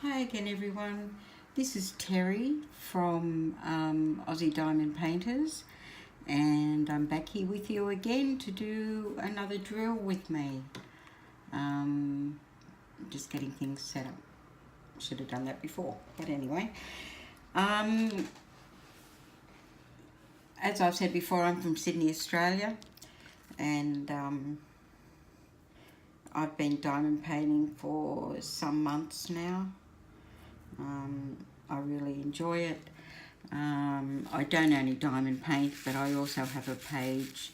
Hi again everyone, this is Terry from Aussie Diamond Painters, and I'm back here with you again to do another drill with me. Just getting things set up. Should have done that before, but anyway. As I've said before, I'm from Sydney, Australia, and I've been diamond painting for some months now. I really enjoy it. I don't only diamond paint, but I also have a page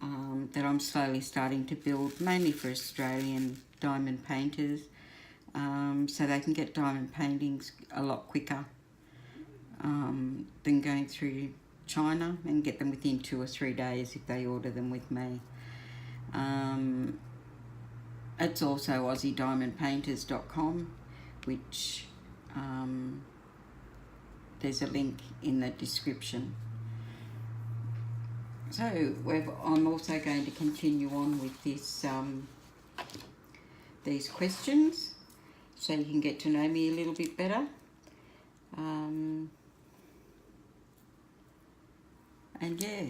that I'm slowly starting to build, mainly for Australian diamond painters, so they can get diamond paintings a lot quicker than going through China, and get them within 2 or 3 days if they order them with me. It's also AussieDiamondPainters.com, which there's a link in the description. So I'm also going to continue on with this these questions, so you can get to know me a little bit better. And yeah,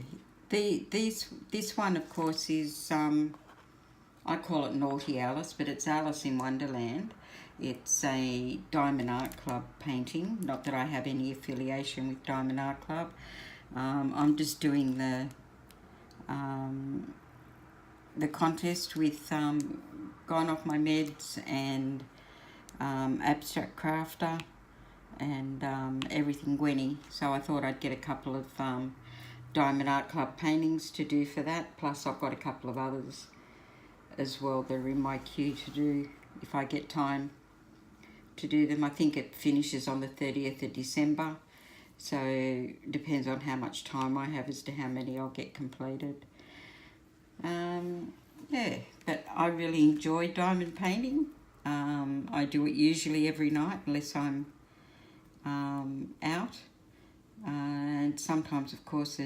this one of course is I call it Naughty Alice, but it's Alice in Wonderland. It's a Diamond Art Club painting. Not that I have any affiliation with Diamond Art Club. I'm just doing the contest with Gone Off My Meds and Abstract Crafter and Everything Wendy. So I thought I'd get a couple of Diamond Art Club paintings to do for that. Plus I've got a couple of others as well that are in my queue to do if I get time to do them. I think it finishes on the 30th of December, so it depends on how much time I have as to how many I'll get completed. Yeah, but I really enjoy diamond painting. I do it usually every night unless I'm out, and sometimes of course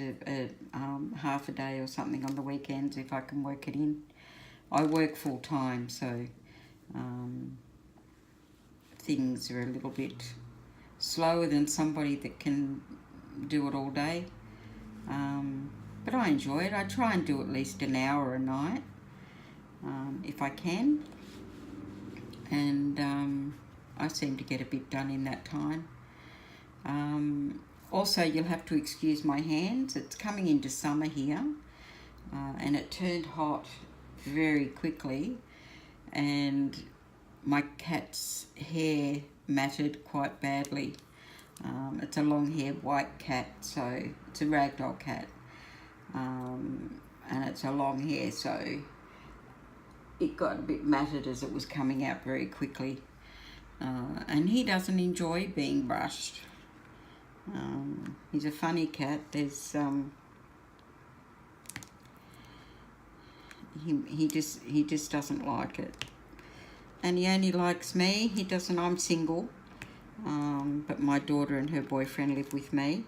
half a day or something on the weekends if I can work it in. I work full time, so things are a little bit slower than somebody that can do it all day. But I enjoy it. I try and do at least an hour a night if I can, and I seem to get a bit done in that time. Also, you'll have to excuse my hands. It's coming into summer here, and it turned hot very quickly, and my cat's hair matted quite badly. It's a long-haired white cat, so it's a ragdoll cat, and it's a long hair, so it got a bit matted as it was coming out very quickly, and he doesn't enjoy being brushed. He's a funny cat. There's he just doesn't like it, and he only likes me. He doesn't. I'm single, but my daughter and her boyfriend live with me,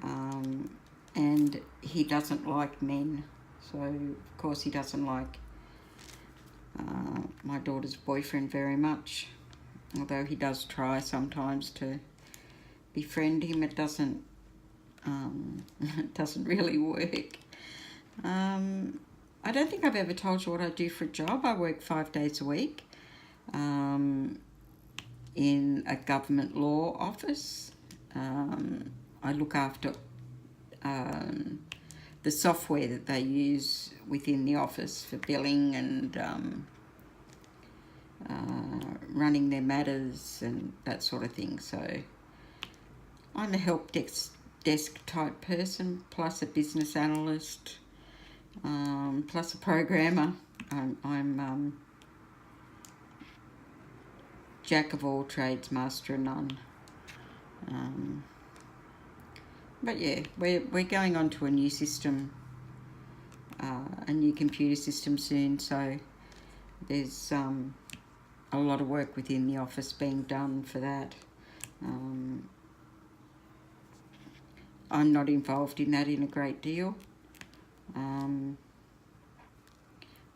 and he doesn't like men, so of course he doesn't like my daughter's boyfriend very much, although he does try sometimes to befriend him. It doesn't it doesn't really work. I don't think I've ever told you what I do for a job. I work 5 days a week in a government law office. I look after the software that they use within the office for billing and running their matters and that sort of thing. So I'm a help desk type person, plus a business analyst, plus a programmer. I'm jack of all trades, master of none. But yeah, we're going on to a new system, a new computer system soon, so there's a lot of work within the office being done for that. I'm not involved in that in a great deal,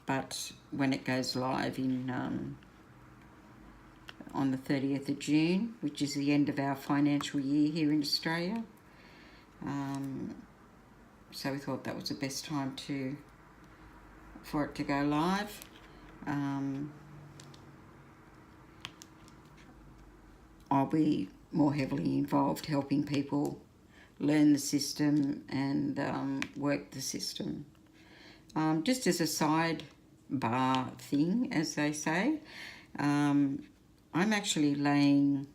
but when it goes live in on the 30th of June, which is the end of our financial year here in Australia. So we thought that was the best time for it to go live. I'll be more heavily involved helping people learn the system and work the system. Just as a sidebar thing, as they say, I'm actually laying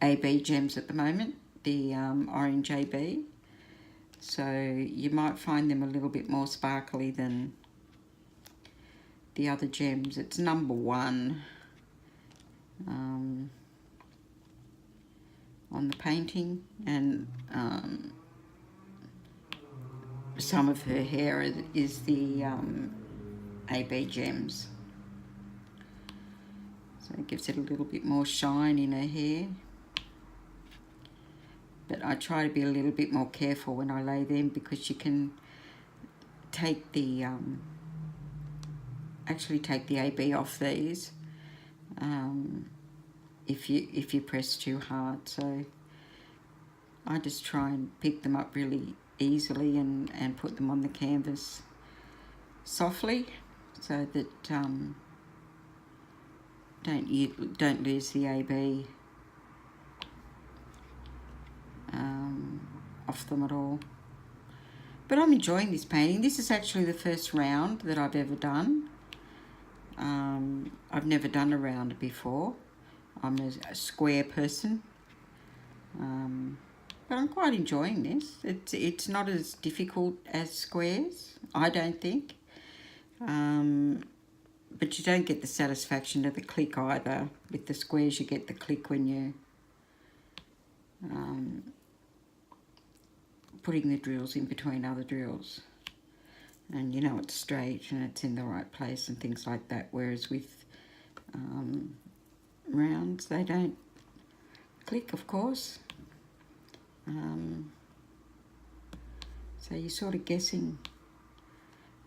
AB gems at the moment, the orange AB. So you might find them a little bit more sparkly than the other gems. It's number 1 on the painting, and some of her hair is the AB gems. So it gives it a little bit more shine in her hair. But I try to be a little bit more careful when I lay them, because you can take the actually take the AB off these if you press too hard. So I just try and pick them up really easily and put them on the canvas softly, so that don't lose the AB off them at all. But I'm enjoying this painting. This is actually the first round that I've ever done. I've never done a round before. I'm a square person, but I'm quite enjoying this. It's not as difficult as squares, I don't think, but you don't get the satisfaction of the click either. With the squares you get the click when you putting the drills in between other drills, and you know it's straight and it's in the right place and things like that, whereas with rounds they don't click, of course. So you're sort of guessing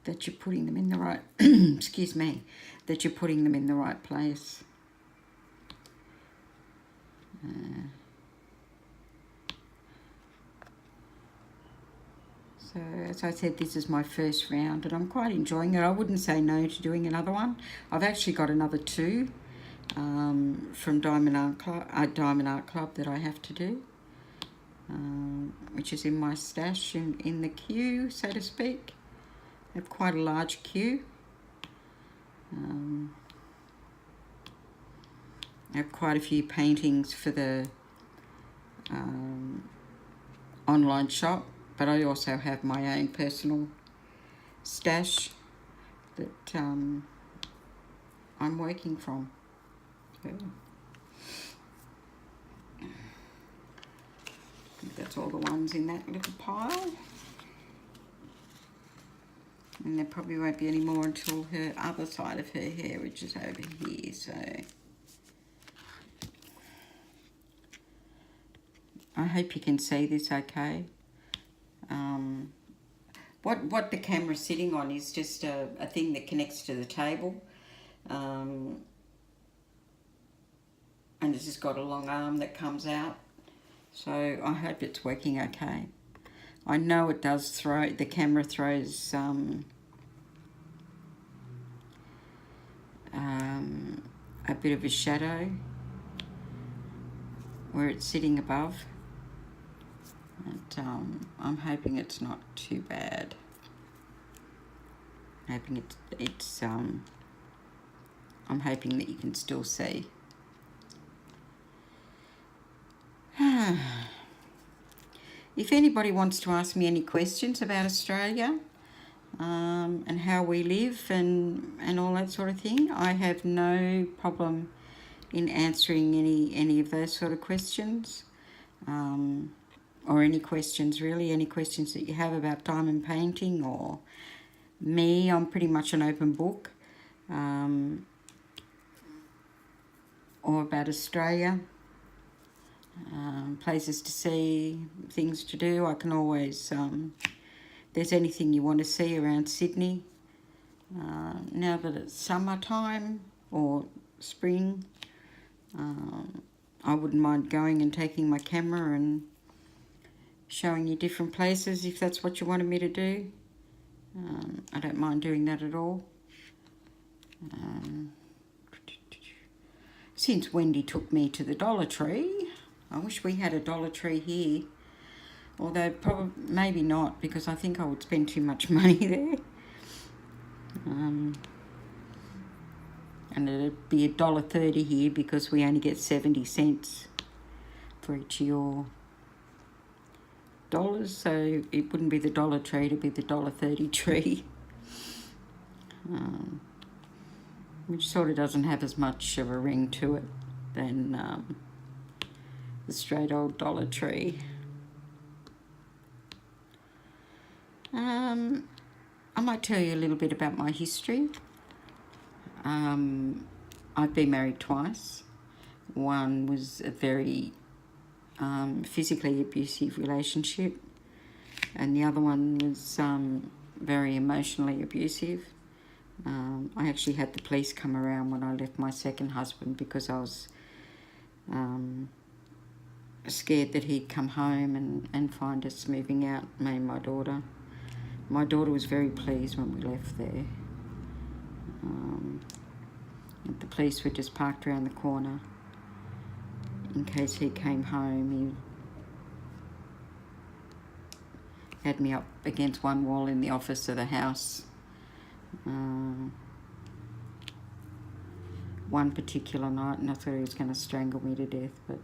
that you're putting them in the right excuse me, that you're putting them in the right place. So as I said, this is my first round and I'm quite enjoying it. I wouldn't say no to doing another one. I've actually got another 2 from Diamond Art Club that I have to do, which is in my stash in the queue, so to speak. I have quite a large queue. I have quite a few paintings for the online shop, but I also have my own personal stash that I'm working from. So, I think that's all the ones in that little pile. And there probably won't be any more until her other side of her hair, which is over here. So I hope you can see this okay. What the camera's sitting on is just a thing that connects to the table. And it's just got a long arm that comes out. So I hope it's working okay. I know it does throw, the camera throws a bit of a shadow where it's sitting above. And I'm hoping it's not too bad. I'm hoping that you can still see. If anybody wants to ask me any questions about Australia and how we live and all that sort of thing, I have no problem in answering any of those sort of questions, or any questions really, any questions that you have about diamond painting or me. I'm pretty much an open book, or about Australia. Places to see, things to do. I can always, there's anything you want to see around Sydney, now that it's summertime or spring, I wouldn't mind going and taking my camera and showing you different places if that's what you wanted me to do. I don't mind doing that at all. Since Wendy took me to the Dollar Tree, I wish we had a Dollar Tree here. Although probably maybe not, because I think I would spend too much money there. And it'd be $1.30 here because we only get 70 cents for each of your dollars. So it wouldn't be the Dollar Tree, it'd be the $1.30 tree. Which sort of doesn't have as much of a ring to it than the straight old Dollar Tree. I might tell you a little bit about my history. I've been married twice. One was a very physically abusive relationship, and the other one was very emotionally abusive. I actually had the police come around when I left my second husband because I was scared that he'd come home and find us moving out, me and my daughter. My daughter was very pleased when we left there. The police were just parked around the corner in case he came home. He had me up against one wall in the office of the house. One particular night, and I thought he was going to strangle me to death, but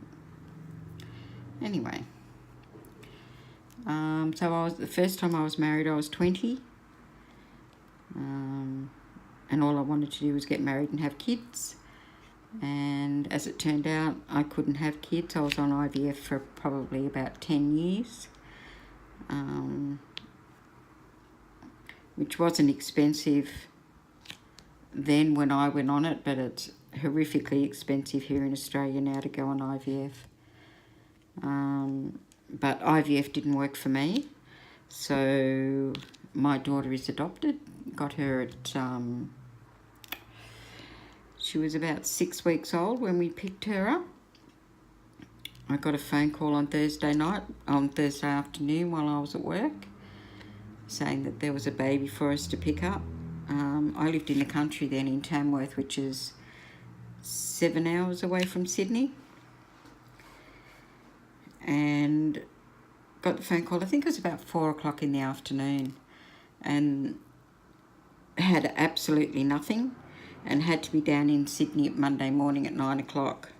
anyway. So the first time I was married, I was 20. And all I wanted to do was get married and have kids. And as it turned out, I couldn't have kids. I was on IVF for probably about 10 years. Which wasn't expensive then when I went on it, but it's horrifically expensive here in Australia now to go on IVF. But IVF didn't work for me, so my daughter is adopted. Got her at, she was about 6 weeks old when we picked her up. I got a phone call on Thursday afternoon while I was at work, saying that there was a baby for us to pick up. I lived in the country then in Tamworth, which is 7 hours away from Sydney. And got the phone call, I think it was about 4 o'clock in the afternoon, and had absolutely nothing and had to be down in Sydney at Monday morning at 9 o'clock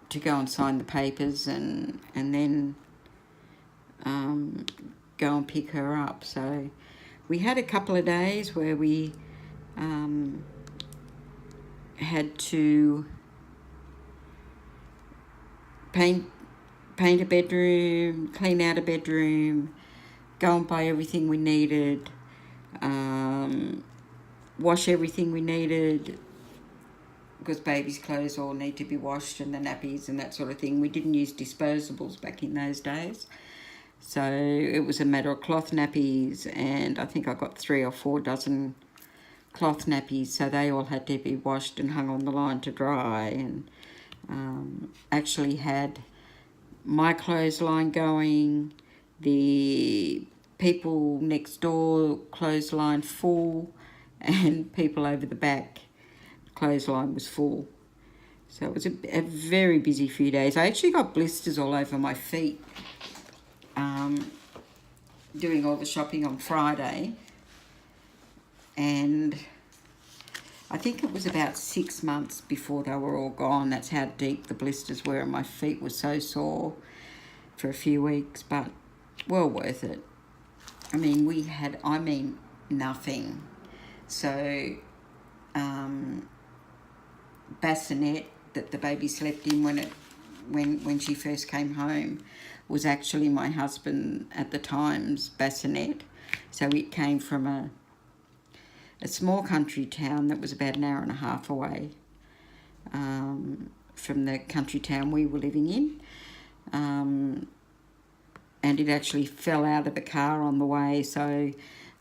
to go and sign the papers and then go and pick her up. So we had a couple of days where we had to paint a bedroom, clean out a bedroom, go and buy everything we needed, wash everything we needed, because baby's clothes all need to be washed, and the nappies and that sort of thing. We didn't use disposables back in those days. So it was a matter of cloth nappies, and I think I got 3 or 4 dozen cloth nappies, so they all had to be washed and hung on the line to dry, and actually had my clothesline going, the people next door clothesline full, and people over the back clothesline was full. So it was a very busy few days. I actually got blisters all over my feet doing all the shopping on Friday, and I think it was about 6 months before they were all gone. That's how deep the blisters were, and my feet were so sore for a few weeks, but well worth it. I mean, we had, nothing. So, bassinet that the baby slept in when she first came home was actually my husband at the time's bassinet. So it came from a small country town that was about an hour and a half away from the country town we were living in. And it actually fell out of the car on the way, so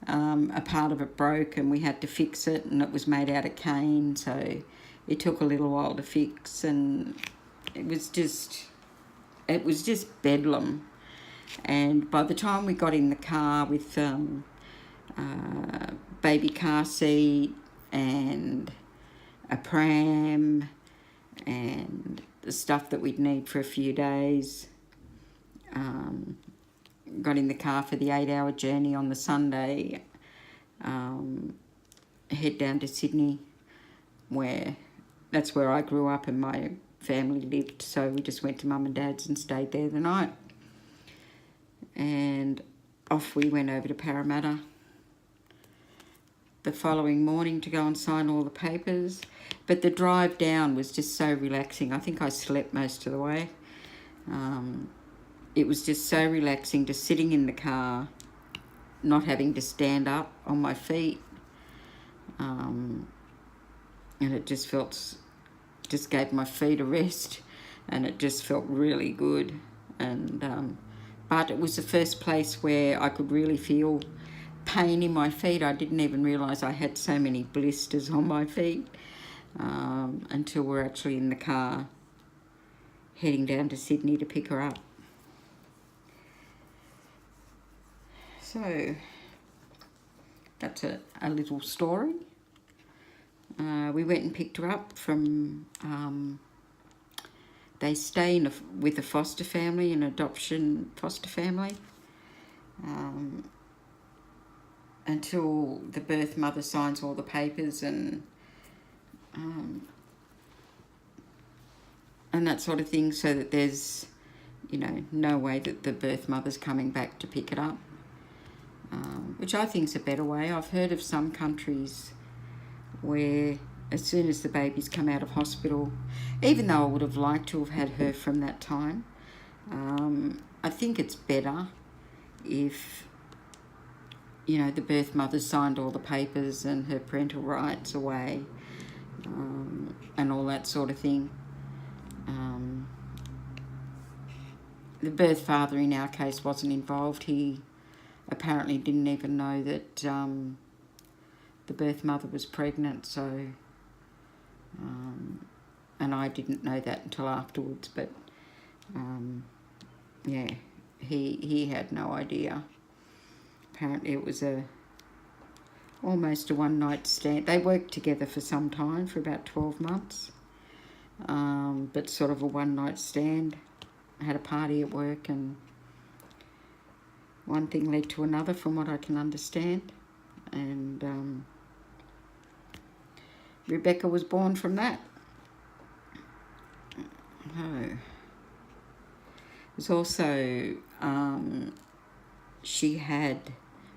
a part of it broke and we had to fix it, and it was made out of cane, so it took a little while to fix, and it was just bedlam. And by the time we got in the car with baby car seat and a pram and the stuff that we'd need for a few days, got in the car for the 8-hour journey on the Sunday, head down to Sydney, that's where I grew up and my family lived, so we just went to Mum and Dad's and stayed there the night. And off we went over to Parramatta the following morning to go and sign all the papers. But the drive down was just so relaxing. I think I slept most of the way. It was just so relaxing, just sitting in the car, not having to stand up on my feet. And it just gave my feet a rest, and it just felt really good. And but it was the first place where I could really feel pain in my feet. I didn't even realise I had so many blisters on my feet until we're actually in the car heading down to Sydney to pick her up. So that's a little story. We went and picked her up from, they stay with a foster family, an adoption foster family, until the birth mother signs all the papers and that sort of thing, so that there's, no way that the birth mother's coming back to pick it up, which I think is a better way. I've heard of some countries where as soon as the baby's come out of hospital, even though I would have liked to have had her from that time, I think it's better if, the birth mother signed all the papers and her parental rights away, and all that sort of thing. The birth father in our case wasn't involved. He apparently didn't even know that the birth mother was pregnant, so and I didn't know that until afterwards, but yeah, he had no idea. Apparently it was almost a one-night stand. They worked together for some time, for about 12 months, but sort of a one-night stand. I had a party at work, and one thing led to another, from what I can understand, and Rebecca was born from that. Oh. It was also,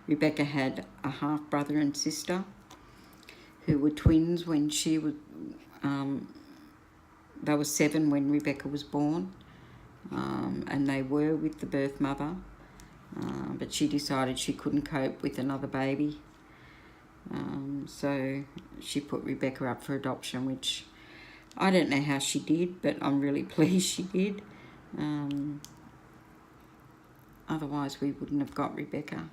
Rebecca had a half-brother and sister who were twins when she was, they were 7 when Rebecca was born, and they were with the birth mother, but she decided she couldn't cope with another baby, so she put Rebecca up for adoption, which I don't know how she did, but I'm really pleased she did. Otherwise we wouldn't have got Rebecca.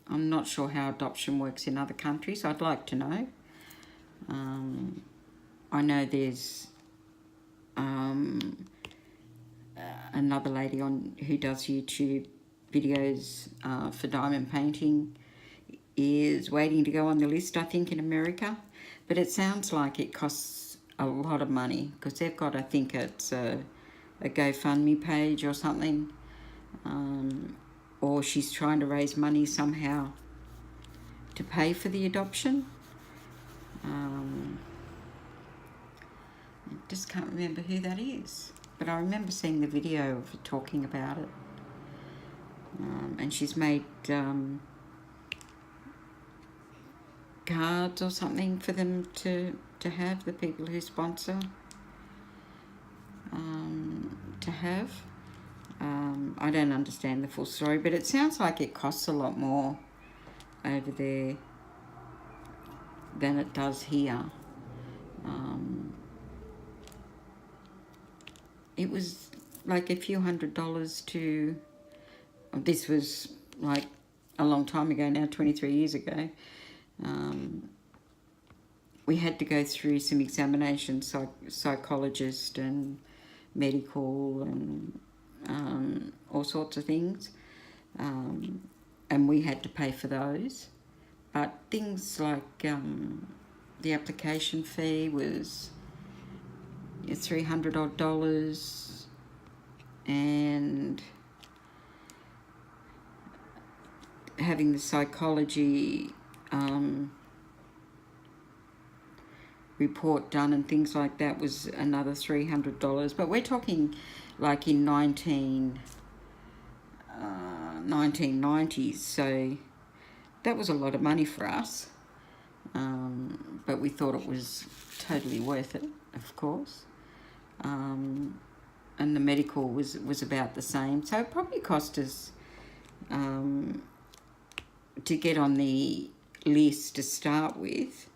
I'm not sure how adoption works in other countries. I'd like to know. I know there's another lady who does YouTube videos for diamond painting, is waiting to go on the list, I think, in America. But it sounds like it costs a lot of money, because they've got, I think it's a GoFundMe page or something. Or she's trying to raise money somehow to pay for the adoption. I just can't remember who that is, but I remember seeing the video of her talking about it. And she's made cards or something for them to have, the people who sponsor, to have. I don't understand the full story, but it sounds like it costs a lot more over there than it does here. It was like a few $100s to this was like a long time ago now, 23 years ago. We had to go through some examinations, psychologist and medical and all sorts of things. And we had to pay for those. But things like the application fee was $300 odd, and having the psychology report done and things like that was another $300. But we're talking like in 1990s, so that was a lot of money for us. But we thought it was totally worth it, of course. And the medical was about the same, so it probably cost us to get on the list to start with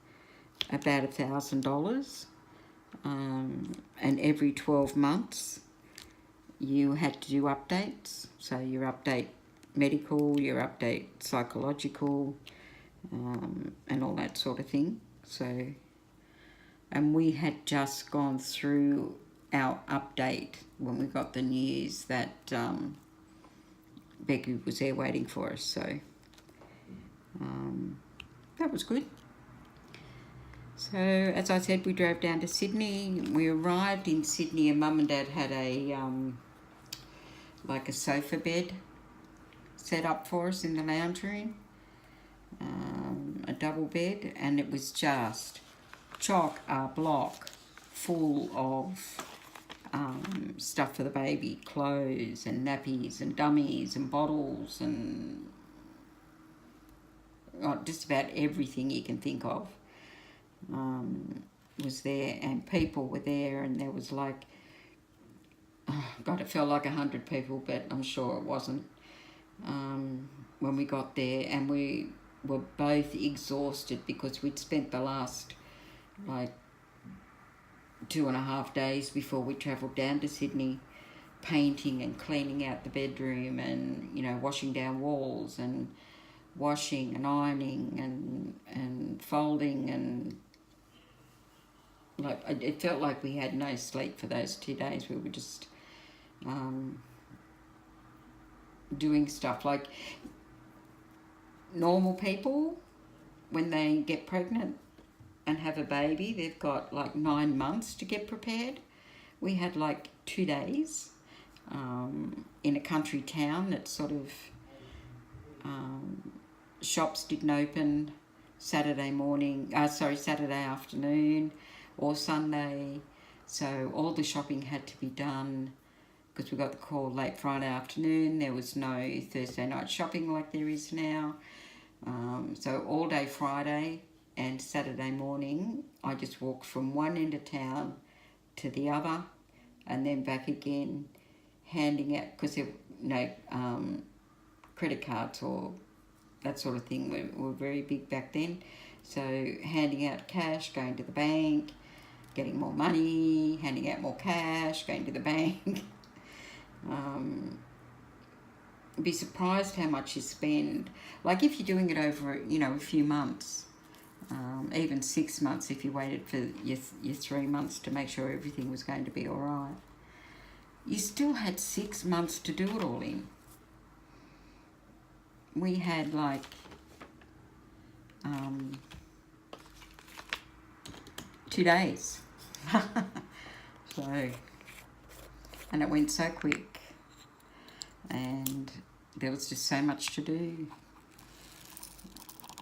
about $1,000, and every 12 months you had to do updates. So your update medical, your update psychological, and all that sort of thing. So, and we had just gone through our update when we got the news that Becky was there waiting for us. So that was good. So as I said, we drove down to Sydney. We arrived in Sydney and Mum and Dad had a like a sofa bed set up for us in the lounge room, a double bed, and it was just chock-a-block full of stuff for the baby, clothes and nappies and dummies and bottles and just about everything you can think of was there, and people were there, and there was like, oh God, it felt like 100 people, but I'm sure it wasn't when we got there, and we were both exhausted because we'd spent the last like 2.5 days before we travelled down to Sydney painting and cleaning out the bedroom and, you know, washing down walls and washing and ironing and folding, and like it felt like we had no sleep for those 2 days. We were just doing stuff like normal people when they get pregnant and have a baby, they've got like 9 months to get prepared. We had like 2 days in a country town that sort of shops didn't open Saturday afternoon or Sunday, so all the shopping had to be done because we got the call late Friday afternoon. There was no Thursday night shopping like there is now. So all day Friday and Saturday morning, I just walked from one end of town to the other and then back again, handing out, because there were no credit cards or that sort of thing were very big back then. So handing out cash, going to the bank, getting more money, handing out more cash, going to the bank. Be surprised how much you spend. Like if you're doing it over, you know, a few months, even 6 months if you waited for your 3 months to make sure everything was going to be all right, you still had 6 months to do it all in. We had like 2 days. So, and it went so quick, and there was just so much to do.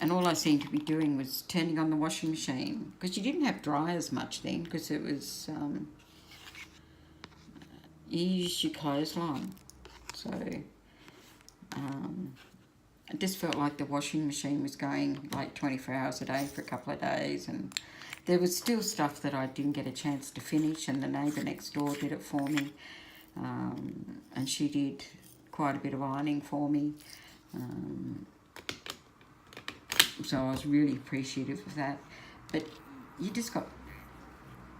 And all I seemed to be doing was turning on the washing machine, because you didn't have dryers much then, because it was, you used your clothesline. So, it just felt like the washing machine was going like 24 hours a day for a couple of days, and there was still stuff that I didn't get a chance to finish, and the neighbour next door did it for me, and she did quite a bit of ironing for me, so I was really appreciative of that. But you just got,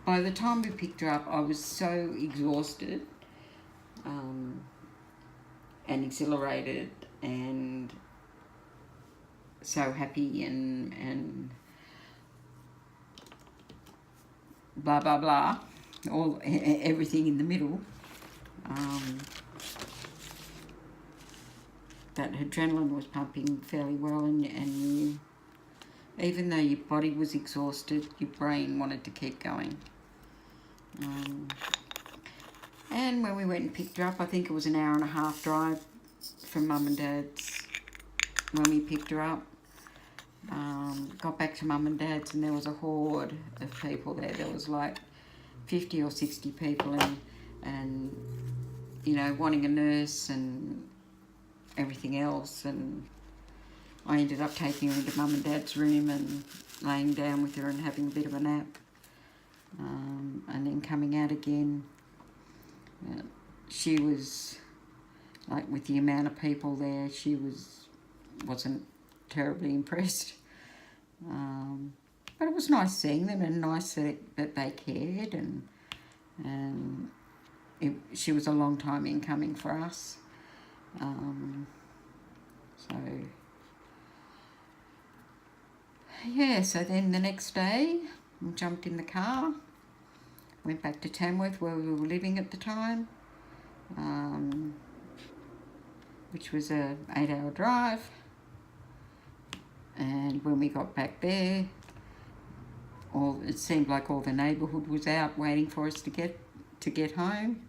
by the time we picked her up, I was so exhausted, and exhilarated and so happy and blah blah blah, everything in the middle. That adrenaline was pumping fairly well, and you, even though your body was exhausted, your brain wanted to keep going. And when we went and picked her up, I think it was an hour and a half drive from Mum and Dad's when we picked her up. Got back to Mum and Dad's, and there was a horde of people there. There was like 50 or 60 people, and you know, wanting a nurse and everything else. And I ended up taking her into Mum and Dad's room and laying down with her and having a bit of a nap, and then coming out again. She was, like, with the amount of people there, she wasn't terribly impressed. But it was nice seeing them, and nice that they cared, and she was a long time in coming for us. So yeah, so then the next day we jumped in the car, went back to Tamworth where we were living at the time, which was a 8-hour drive. And when we got back there, it seemed like all the neighbourhood was out waiting for us to get home.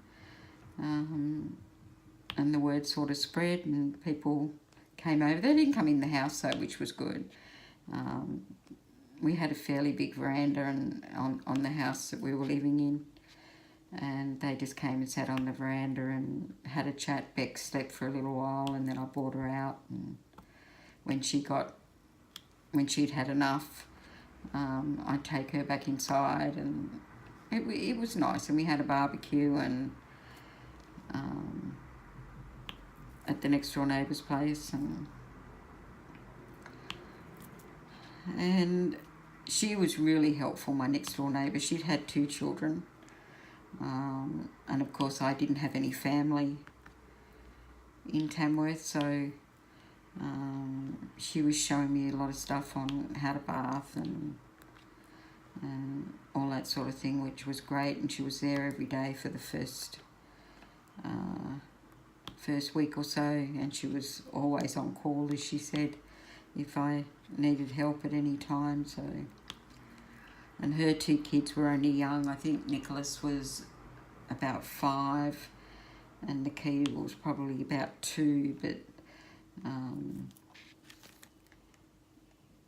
And the word sort of spread, and people came over. They didn't come in the house though, which was good. We had a fairly big veranda on the house that we were living in, and they just came and sat on the veranda and had a chat. Beck slept for a little while, and then I brought her out, and when she'd had enough, I'd take her back inside, and it was nice. And we had a barbecue and at the next door neighbour's place, and she was really helpful, my next door neighbour. She'd had 2 children, and of course I didn't have any family in Tamworth, so she was showing me a lot of stuff on how to bath and all that sort of thing, which was great. And she was there every day for the first week or so, and she was always on call, as she said, if I needed help at any time. So, and her 2 kids were only young. I think Nicholas was about 5 and Nikita was probably about 2, but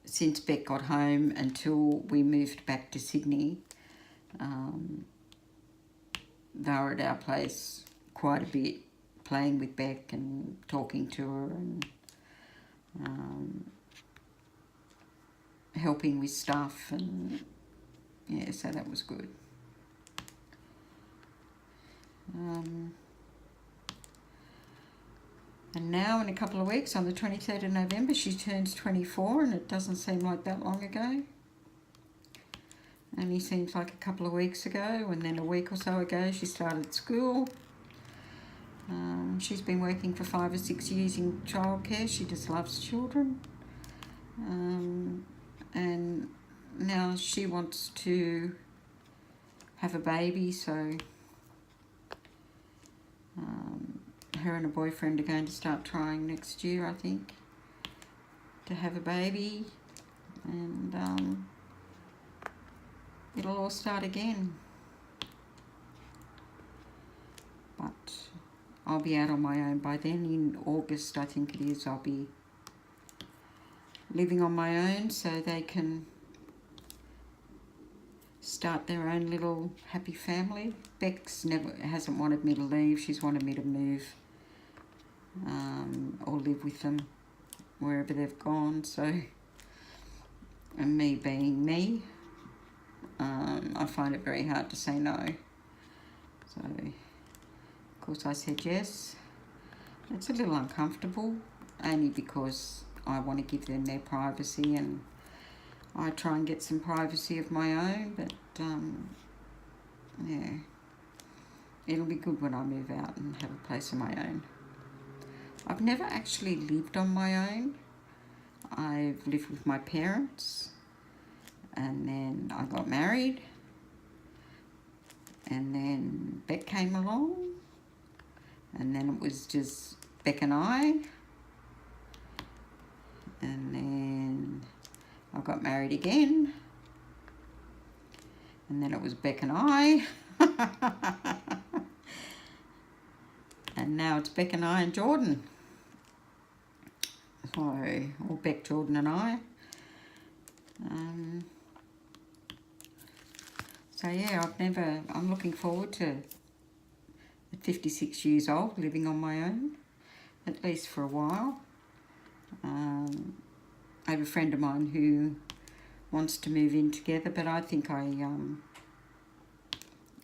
since Beck got home until we moved back to Sydney, they were at our place quite a bit, playing with Beck and talking to her and helping with stuff, and yeah, so that was good. And now in a couple of weeks, on the 23rd of November, she turns 24, and it doesn't seem like that long ago. Only seems like a couple of weeks ago, and then a week or so ago she started school. She's been working for 5 or 6 years in childcare. She just loves children. And now she wants to have a baby, so her and a boyfriend are going to start trying next year, I think, to have a baby, and it'll all start again. But I'll be out on my own by then. In August, I think it is, I'll be living on my own, so they can start their own little happy family. Beck's hasn't wanted me to leave. She's wanted me to move or live with them wherever they've gone. So, and me being me, I find it very hard to say no. So, of course, I said yes. It's a little uncomfortable, only because I want to give them their privacy, and I try and get some privacy of my own, but yeah, it'll be good when I move out and have a place of my own. I've never actually lived on my own. I've lived with my parents, and then I got married, and then Beck came along, and then it was just Beck and I, and then I got married again, and then it was Beck and I, and now it's Beck and I and Jordan. So, or Beck, Jordan and I. So yeah, I'm looking forward to at 56 years old living on my own, at least for a while. I have a friend of mine who wants to move in together, but I think I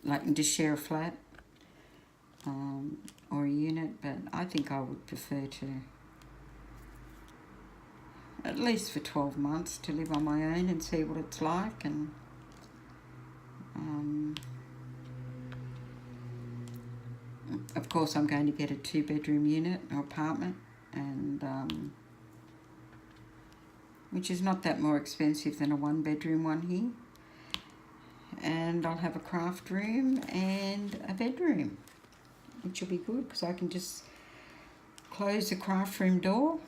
like to share a flat or a unit, but I think I would prefer to, at least for 12 months, to live on my own and see what it's like. And of course I'm going to get a 2-bedroom unit or apartment, and which is not that more expensive than a 1-bedroom one here. And I'll have a craft room and a bedroom, which will be good because I can just close the craft room door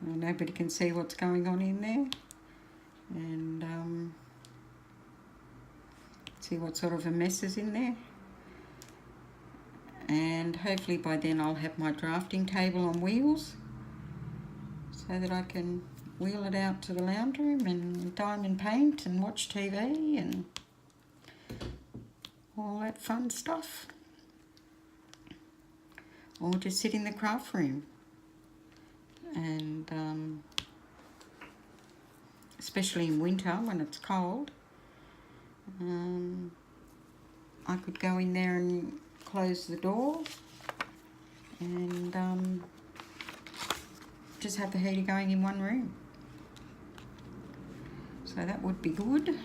and nobody can see what's going on in there, and see what sort of a mess is in there. And hopefully by then I'll have my drafting table on wheels so that I can wheel it out to the lounge room and diamond paint and watch TV and all that fun stuff. Or just sit in the craft room. And especially in winter when it's cold, I could go in there and close the door and just have the heater going in one room. So that would be good.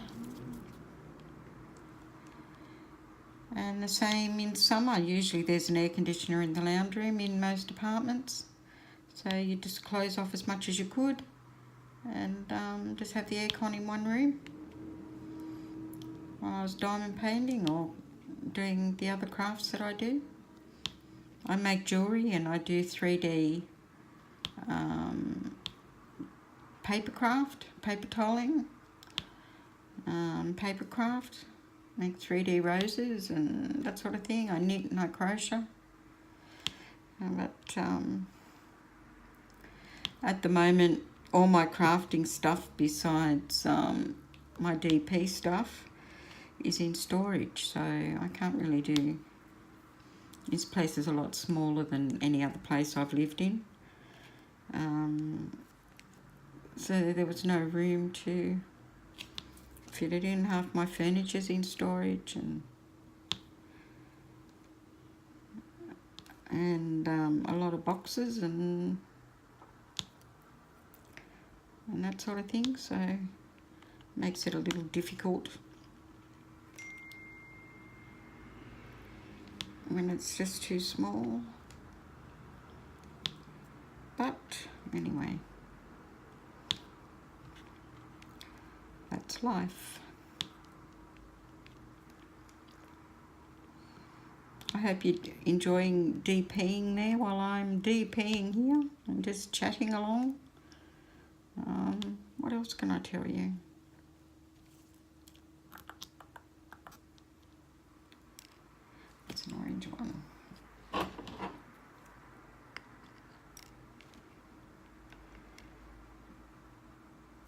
And the same in summer. Usually there's an air conditioner in the lounge room in most apartments. So you just close off as much as you could and just have the aircon in one room while I was diamond painting or doing the other crafts that I do. I make jewellery and I do 3D paper craft, paper toweling, paper craft, make 3D roses and that sort of thing. I knit and I crochet. But at the moment, all my crafting stuff besides my DP stuff is in storage, so I can't really do. This place is a lot smaller than any other place I've lived in. So there was no room to fit it in. Half my furniture's in storage and a lot of boxes and that sort of thing, so it makes it a little difficult when it's just too small. But anyway, that's life. I hope you're enjoying DPing there while I'm DPing here and just chatting along. What else can I tell you? It's an orange one.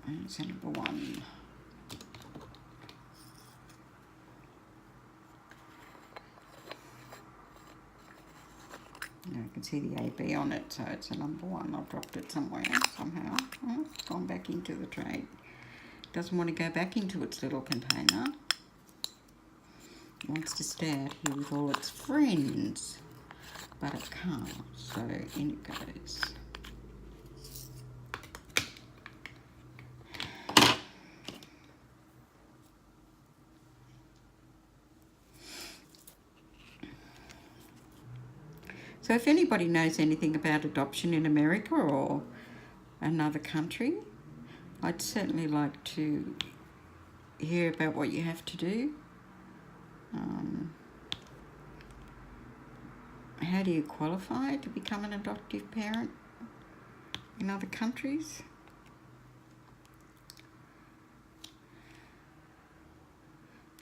And it's a number 1. Now you can see the AB on it, so it's a number 1. I've dropped it somewhere somehow. Oh, it's gone back into the tray. Doesn't want to go back into its little container. It wants to stay out here with all its friends, but it can't, so in it goes. So if anybody knows anything about adoption in America or another country, I'd certainly like to hear about what you have to do. How do you qualify to become an adoptive parent in other countries?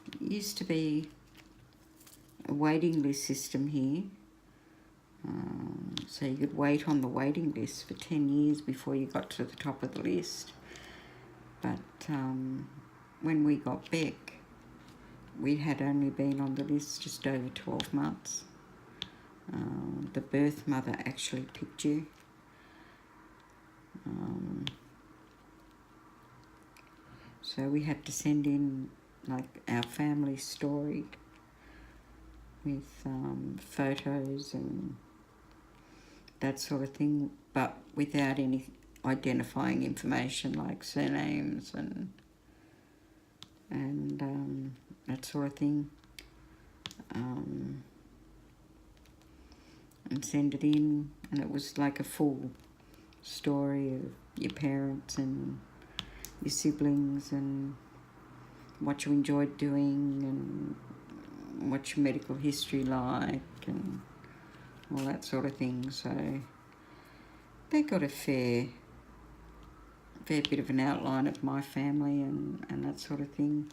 It used to be a waiting list system here. So you could wait on the waiting list for 10 years before you got to the top of the list. But when we got Beck, we had only been on the list just over 12 months. The birth mother actually picked you. So we had to send in like our family story with photos and that sort of thing, but without any identifying information like surnames and that sort of thing, and send it in, and it was like a full story of your parents and your siblings and what you enjoyed doing and what's your medical history like and all that sort of thing. So they got a fair bit of an outline of my family and that sort of thing.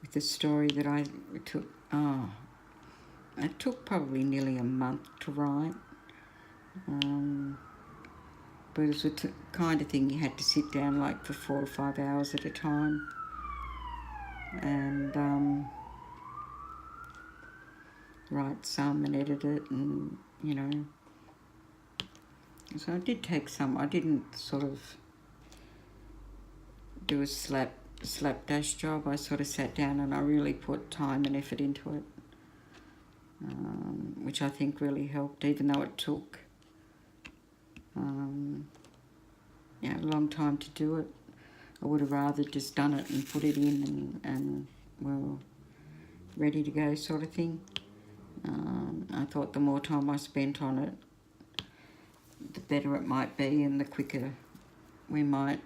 With the story that it took probably nearly a month to write. But it was the kind of thing you had to sit down like for 4 or 5 hours at a time and write some and edit it, and you know. So it did take some. I didn't sort of do a slapdash job. I sort of sat down and I really put time and effort into it, which I think really helped, even though it took a long time to do it. I would have rather just done it and put it in and well, ready to go sort of thing. I thought the more time I spent on it, the better it might be and the quicker we might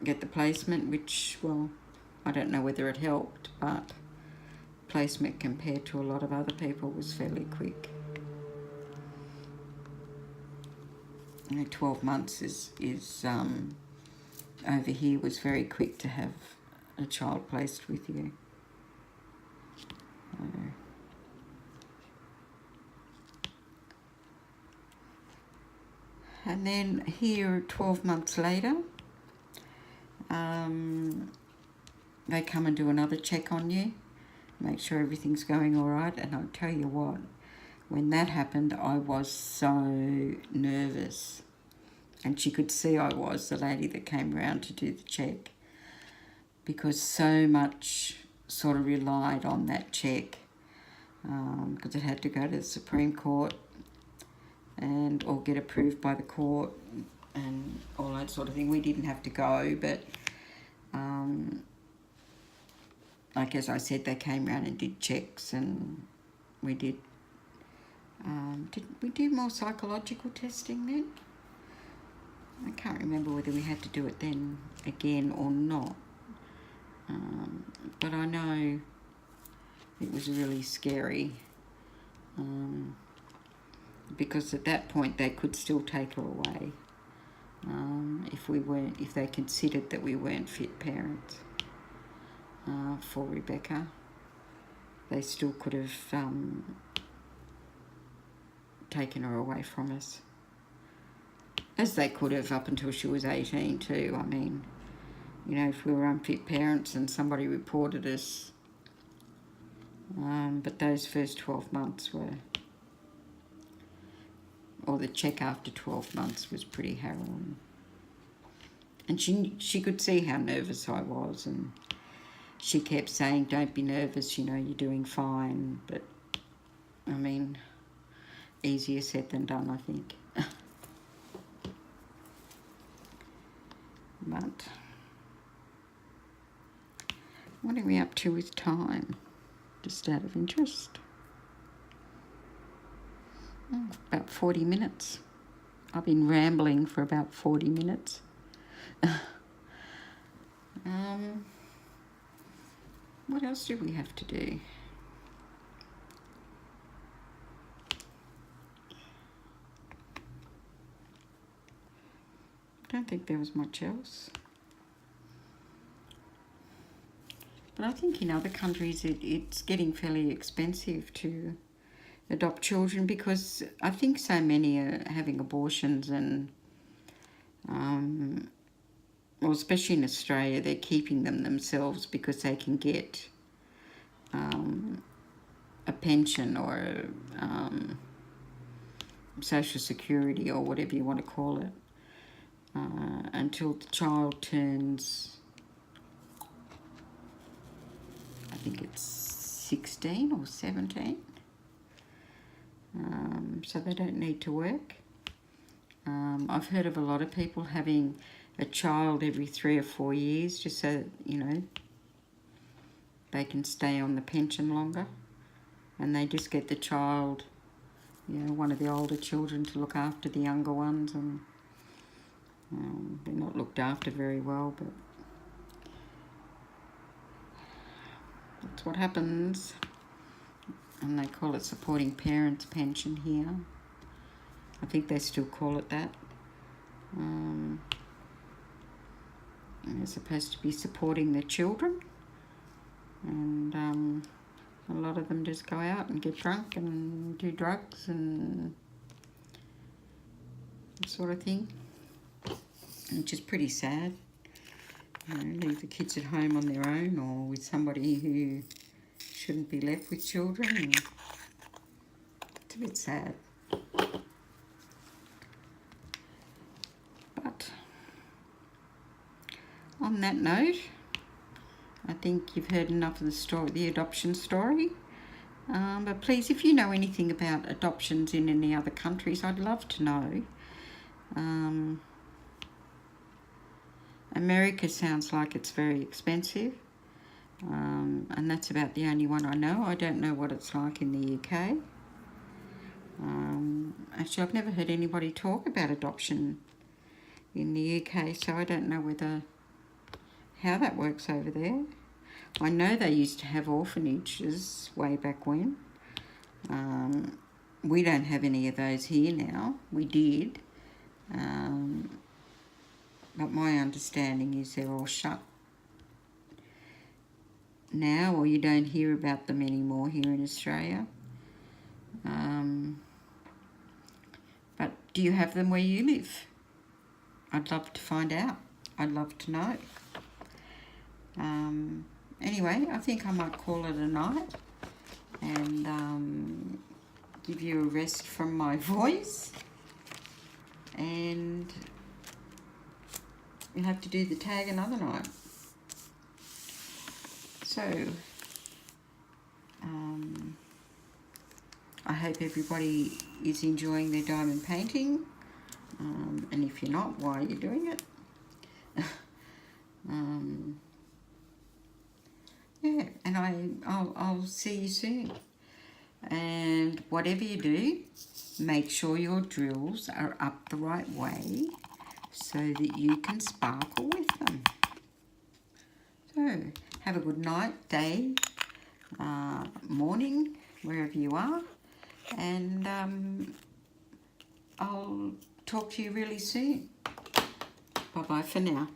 get the placement, which, well, I don't know whether it helped, but placement compared to a lot of other people was fairly quick. 12 months is over here was very quick to have a child placed with you. And then here, 12 months later, they come and do another check on you, make sure everything's going all right. And I'll tell you what, when that happened, I was so nervous. And she could see I was, the lady that came around to do the check, because so much sort of relied on that check, because it had to go to the Supreme Court and or get approved by the court and all that sort of thing. We didn't have to go, but like as I said, they came around and did checks, and we did we do more psychological testing then? I can't remember whether we had to do it then again or not, but I know it was really scary, because at that point they could still take her away if they considered that we weren't fit parents for Rebecca. They still could have taken her away from us, as they could have up until she was 18 too. I mean, you know, if we were unfit parents and somebody reported us, but those first 12 months were, or the check after 12 months was pretty harrowing. And she could see how nervous I was, and she kept saying, don't be nervous, you know, you're doing fine. But, I mean, easier said than done, I think. But to with time, just out of interest? Oh, about 40 minutes. I've been rambling for about 40 minutes. What else do we have to do? I don't think there was much else. But I think in other countries it's getting fairly expensive to adopt children, because I think so many are having abortions, and well, especially in Australia, they're keeping them themselves because they can get a pension or social security or whatever you want to call it, until the child turns, I think it's 16 or 17. So they don't need to work. I've heard of a lot of people having a child every 3 or 4 years, just so that, you know, they can stay on the pension longer, and they just get the child, you know, one of the older children to look after the younger ones, and they're not looked after very well, but that's what happens. And they call it supporting parents pension here. I think they still call it that. And they're supposed to be supporting the children, and a lot of them just go out and get drunk and do drugs and that sort of thing, which is pretty sad. You know, leave the kids at home on their own or with somebody who shouldn't be left with children, and it's a bit sad. But on that note, I think you've heard enough of the story, the adoption story. But please, if you know anything about adoptions in any other countries, I'd love to know. America sounds like it's very expensive, and that's about the only one I know. I don't know what it's like in the UK. Actually, I've never heard anybody talk about adoption in the UK, so I don't know how that works over there. I know they used to have orphanages way back when. We don't have any of those here now. We did. But my understanding is they're all shut now, or you don't hear about them anymore here in Australia. But do you have them where you live? I'd love to find out. I'd love to know. Anyway, I think I might call it a night and give you a rest from my voice, and you'll have to do the tag another night. So, I hope everybody is enjoying their diamond painting, and if you're not, why are you doing it? Yeah, and I'll see you soon. And whatever you do, make sure your drills are up the right way so that you can sparkle with them. So, have a good night, day, morning, wherever you are. And I'll talk to you really soon. Bye-bye for now.